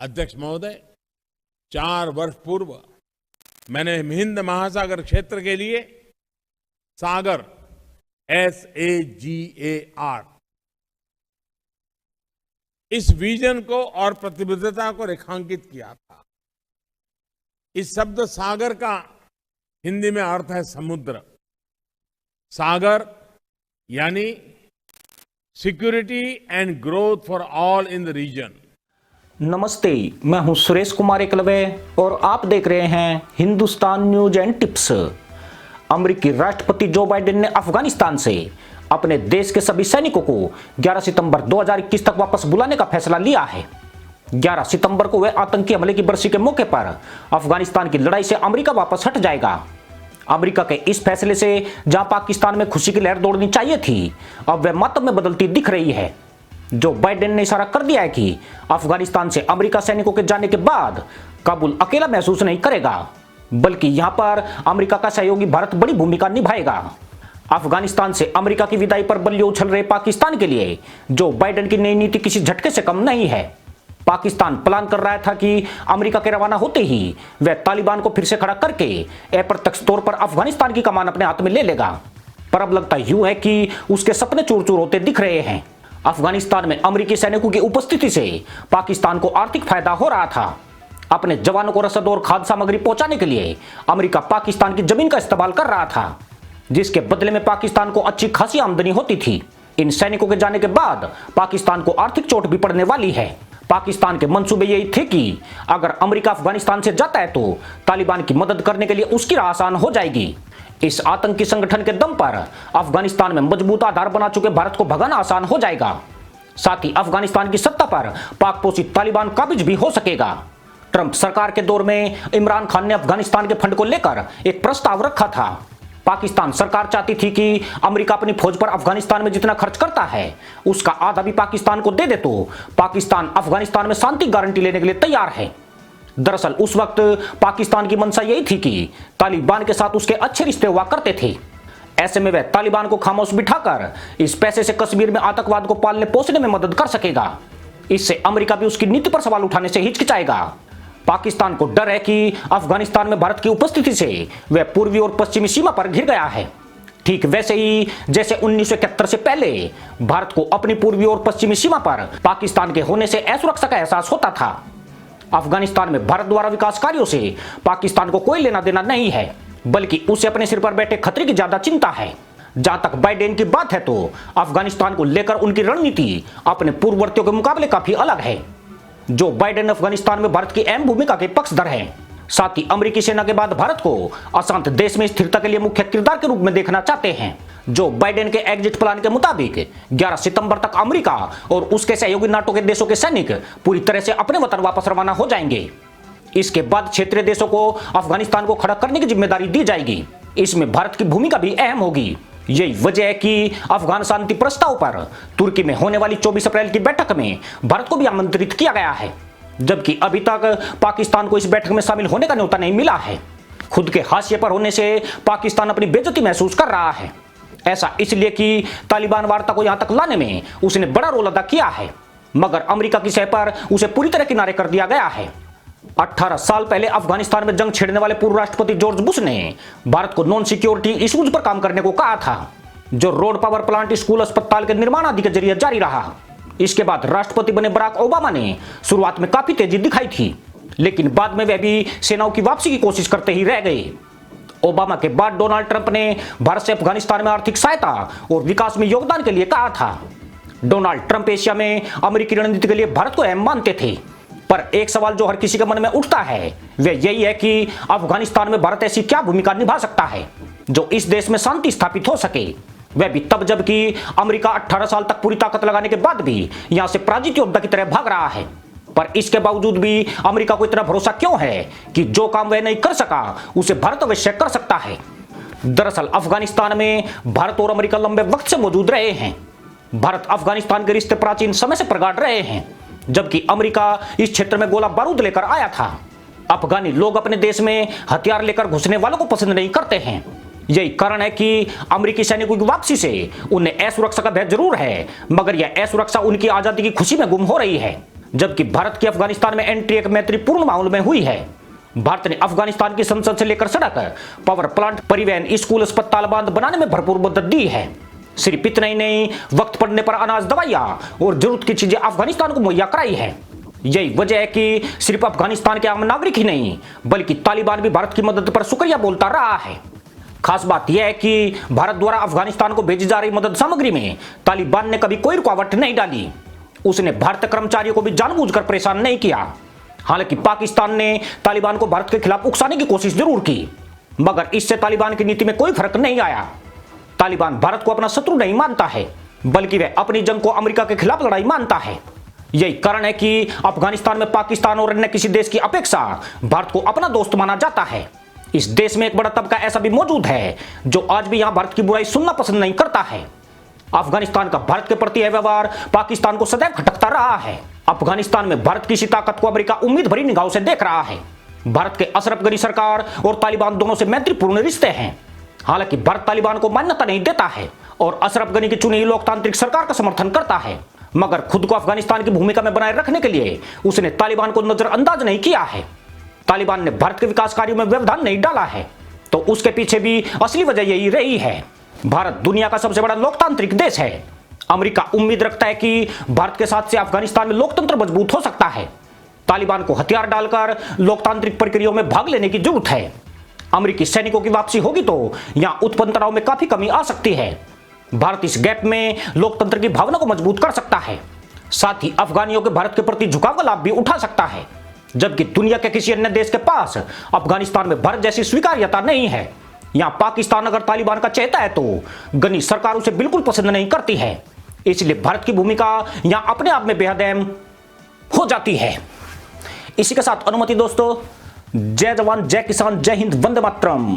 अध्यक्ष महोदय, 4 वर्ष पूर्व मैंने हिंद महासागर क्षेत्र के लिए सागर SAGAR इस विजन को और प्रतिबद्धता को रेखांकित किया था। इस शब्द सागर का हिंदी में अर्थ है समुद्र। सागर यानी security and growth for all in the region. नमस्ते, मैं हूं सुरेश कुमार एकलवे और आप देख रहे हैं हिंदुस्तान न्यूज एंड टिप्स। अमेरिकी राष्ट्रपति जो बाइडेन ने अफगानिस्तान से अपने देश के सभी सैनिकों को 11 सितंबर 2021 तक वापस बुलाने का फैसला लिया है। 11 सितंबर को हुए आतंकी हमले की बरसी के मौके पर अफगानिस्तान की लड़ाई से अमेरिका वापस हट जाएगा। अमेरिका के इस फैसले से जहां पाकिस्तान में खुशी की लहर दौड़नी चाहिए थी, अब वह मातम में बदलती दिख रही है। जो बाइडेन ने इशारा कर दिया है कि अफगानिस्तान से अमेरिका सैनिकों के जाने के बाद काबुल अकेला महसूस नहीं करेगा, बल्कि यहां पर अमेरिका का सहयोगी भारत बड़ी भूमिका निभाएगा। अफगानिस्तान से अमेरिका की विदाई पर बल्लियों उछल रहे पाकिस्तान के लिए जो बाइडेन की नई नीति किसी झटके से कम नहीं है। पाकिस्तान प्लान कर रहा था कि अमेरिका के रवाना होते ही वह तालिबान को फिर से खड़ा करके अप्रत्यक्ष तौर पर अफगानिस्तान की कमान अपने हाथ में ले लेगा, पर अब लगता यूं है कि उसके सपने चूर चूर होते दिख रहे हैं। अफगानिस्तान में अमेरिकी सैनिकों की उपस्थिति से पाकिस्तान को आर्थिक फायदा हो रहा था। अपने जवानों को रसद और खाद्य सामग्री पहुंचाने के लिए अमेरिका पाकिस्तान की जमीन का इस्तेमाल कर रहा था, जिसके बदले में पाकिस्तान को अच्छी खासी आमदनी होती थी। इन सैनिकों के जाने के बाद पाकिस्तान को आर्थिक चोट भी पड़ने वाली है। पाकिस्तान के मंसूबे यही थे कि अगर अमेरिका अफगानिस्तान से जाता है तो तालिबान की मदद करने के लिए उसकी राह आसान हो जाएगी। इस आतंकी संगठन के दम पर अफगानिस्तान में मजबूत आधार बना चुके भारत को भगाना आसान हो जाएगा। साथ ही अफगानिस्तान की सत्ता पर पाक पोषित तालिबान काबिज भी हो सकेगा। ट्रंप सरकार के दौर में इमरान खान ने अफगानिस्तान के फंड को लेकर एक प्रस्ताव रखा था। पाकिस्तान सरकार चाहती थी कि अमेरिका अपनी फौज पर अफगानिस्तान में जितना खर्च करता है उसका आधा भी पाकिस्तान को दे दे तो पाकिस्तान अफगानिस्तान में शांति गारंटी लेने के लिए तैयार है। दरअसल उस वक्त पाकिस्तान की मंशा यही थी कि तालिबान के साथ उसके अच्छे रिश्ते हुआ करते थे। ऐसे में वह तालिबान को खामोश बिठाकर इस पैसे से कश्मीर में आतंकवाद को पालने पोसने में मदद कर सकेगा। इससे अमेरिका भी उसकी नीति पर सवाल उठाने से हिचकिचाएगा। पाकिस्तान को डर है कि अफगानिस्तान में भारत की उपस्थिति से वह पूर्वी और पश्चिमी सीमा पर घिर गया है, ठीक वैसे ही जैसे 1971 से पहले भारत को अपनी पूर्वी और पश्चिमी सीमा पर पाकिस्तान के होने से असुरक्षा का एहसास होता था। अफगानिस्तान में भारत द्वारा विकास कार्यों से पाकिस्तान को कोई लेना देना नहीं है, बल्कि उसे अपने सिर पर बैठे खतरे की ज्यादा चिंता है। जहां तक बाइडेन की बात है तो अफगानिस्तान को लेकर उनकी रणनीति अपने पूर्ववर्तियों के मुकाबले काफी अलग है। जो बाइडेन अफगानिस्तान में भारत की अहम भूमिका के पक्षधर हैं। साथ ही अमेरिकी सेना के बाद भारत को अशांत देश में स्थिरता के लिए मुख्य किरदार के रूप में देखना चाहते हैं। जो बाइडेन के एग्जिट प्लान के मुताबिक 11 सितंबर तक अमेरिका और उसके सहयोगी नाटो के देशों के सैनिक पूरी तरह से अपने वतन वापस रवाना हो जाएंगे। इसके बाद क्षेत्रीय देशों को अफगानिस्तान को खड़ा करने की जिम्मेदारी दी जाएगी। इसमें भारत की भूमिका भी अहम होगी। यही वजह है कि अफगान शांति प्रस्ताव पर तुर्की में होने वाली 24 अप्रैल की बैठक में भारत को भी आमंत्रित किया गया है, जबकि अभी तक पाकिस्तान को इस बैठक में शामिल होने का न्योता नहीं मिला है। खुद के हाशिए पर होने से पाकिस्तान अपनी बेइज्जती महसूस कर रहा है। ऐसा इसलिए कि तालिबान वार्ता को यहां तक लाने में उसने बड़ा रोल अदा किया है, मगर अमेरिका की सह पर उसे पूरी तरह किनारे कर दिया गया है। 18 साल पहले अफगानिस्तान में जंग छेड़ने वाले पूर्व राष्ट्रपति जॉर्ज बुश ने भारत को नॉन सिक्योरिटी इश्यूज पर काम करने को कहा था, जो रोड, पावर प्लांट, स्कूल, अस्पताल के निर्माण आदि के जरिए जारी रहा। इसके बाद राष्ट्रपति बने बराक ओबामा ने शुरुआत में काफी तेजी दिखाई थी, लेकिन बाद में वह भी सेनाओं की वापसी की कोशिश करते ही रह गए। ओबामा के बाद डोनाल्ड ट्रंप ने भारत से अफगानिस्तान में आर्थिक सहायता और विकास में योगदान के लिए कहा था। डोनाल्ड ट्रंप एशिया में अमेरिकी रणनीति के लिए भारत को अहम मानते थे, पर एक सवाल जो हर किसी के मन में उठता है वह यही है कि अफगानिस्तान में भारत ऐसी क्या भूमिका निभा सकता है जो इस देश में शांति स्थापित हो सके, वह भी तब जबकि अमेरिका 18 साल तक पूरी ताकत लगाने के बाद भी यहां से पराजित योद्धा की तरह भाग रहा है। पर इसके बावजूद भी अमेरिका को इतना भरोसा क्यों है कि जो काम वह नहीं कर सका उसे भारत अवश्य कर सकता है। दरअसल अफगानिस्तान में भारत और अमेरिका लंबे वक्त से मौजूद रहे हैं। भारत अफगानिस्तान के रिश्ते प्राचीन समय से प्रगाढ़ रहे हैं, जबकि अमेरिका इस क्षेत्र में गोला बारूद लेकर आया था। अफगानी लोग अपने देश में हथियार लेकर घुसने वालों को पसंद नहीं करते हैं। यही कारण है कि अमेरिकी सैनिकों की वापसी से उन्हें असुरक्षा का भय जरूर है, मगर यह असुरक्षा उनकी आजादी की खुशी में गुम हो रही है। जबकि भारत की अफगानिस्तान में एंट्री एक मैत्रीपूर्ण माहौल में हुई है। भारत ने अफगानिस्तान की संसद से लेकर सड़क, पावर प्लांट, परिवहन, स्कूल, अस्पताल, बांध बनाने में भरपूर मदद दी है। सिर्फ इतना ही नहीं, वक्त पड़ने पर अनाज, दवाइयां और जरूरत की चीजें अफगानिस्तान को मुहैया कराई है। यही वजह है कि सिर्फ अफगानिस्तान के आम नागरिक ही नहीं, बल्कि तालिबान भी भारत की मदद पर शुक्रिया बोलता रहा है। खास बात यह है कि भारत द्वारा अफगानिस्तान को भेजी जा रही मदद सामग्री में तालिबान ने कभी कोई रुकावट नहीं डाली। उसने भारतीय कर्मचारियों को भी जानबूझकर परेशान नहीं किया। हालांकि पाकिस्तान ने तालिबान को भारत के खिलाफ उकसाने की कोशिश जरूर की, मगर इससे तालिबान की नीति में कोई फर्क नहीं आया। तालिबान भारत को अपना शत्रु नहीं मानता है, बल्कि वह अपनी जंग को अमेरिका के खिलाफ लड़ाई मानता है। यही कारण है कि अफगानिस्तान में पाकिस्तान और अन्य किसी देश की अपेक्षा भारत को अपना दोस्त माना जाता है। इस देश में एक बड़ा तबका ऐसा भी मौजूद है जो आज भी यहां भारत की बुराई सुनना पसंद नहीं करता है। अफगानिस्तान का भारत के प्रति यह व्यवहार पाकिस्तान को सदैव खटकता रहा है। अफगानिस्तान में भारत की इसी ताकत को अमेरिका उम्मीद भरी निगाहों से देख रहा है। भारत के अशरफ गनी सरकार और तालिबान दोनों से मैत्रीपूर्ण रिश्ते हैं। हालांकि भारत तालिबान को मान्यता नहीं देता है और अशरफ गनी की चुनी हुई लोकतांत्रिक सरकार का समर्थन करता है, मगर खुद को अफगानिस्तान की भूमिका में बनाए रखने के लिए उसने तालिबान को नजरअंदाज नहीं किया है। तालिबान ने भारत के विकास कार्यों में व्यवधान नहीं डाला है, तो उसके पीछे भी असली वजह यही रही है। भारत दुनिया का सबसे बड़ा लोकतांत्रिक देश है। अमेरिका उम्मीद रखता है कि भारत के साथ से अफगानिस्तान में लोकतंत्र मजबूत हो सकता है। तालिबान को हथियार डालकर लोकतांत्रिक प्रक्रियाओं में भाग लेने की जरूरत है। अमेरिकी सैनिकों की वापसी होगी तो यहां उत्पन्न तनाव में काफी कमी आ सकती है। भारत इस गैप में लोकतंत्र की भावना को मजबूत कर सकता है। साथ ही अफगानियों के भारत के प्रति झुकाव का लाभ भी उठा सकता है, जबकि दुनिया के किसी अन्य देश के पास अफगानिस्तान में भारत जैसी स्वीकार्यता नहीं है। यहां पाकिस्तान अगर तालिबान का चहेता है तो गनी सरकार उसे बिल्कुल पसंद नहीं करती है। इसलिए भारत की भूमिका यहां अपने आप में बेहद अहम हो जाती है। इसी के साथ अनुमति दोस्तों, जय जवान, जय किसान, जय हिंद, वंदे मातरम।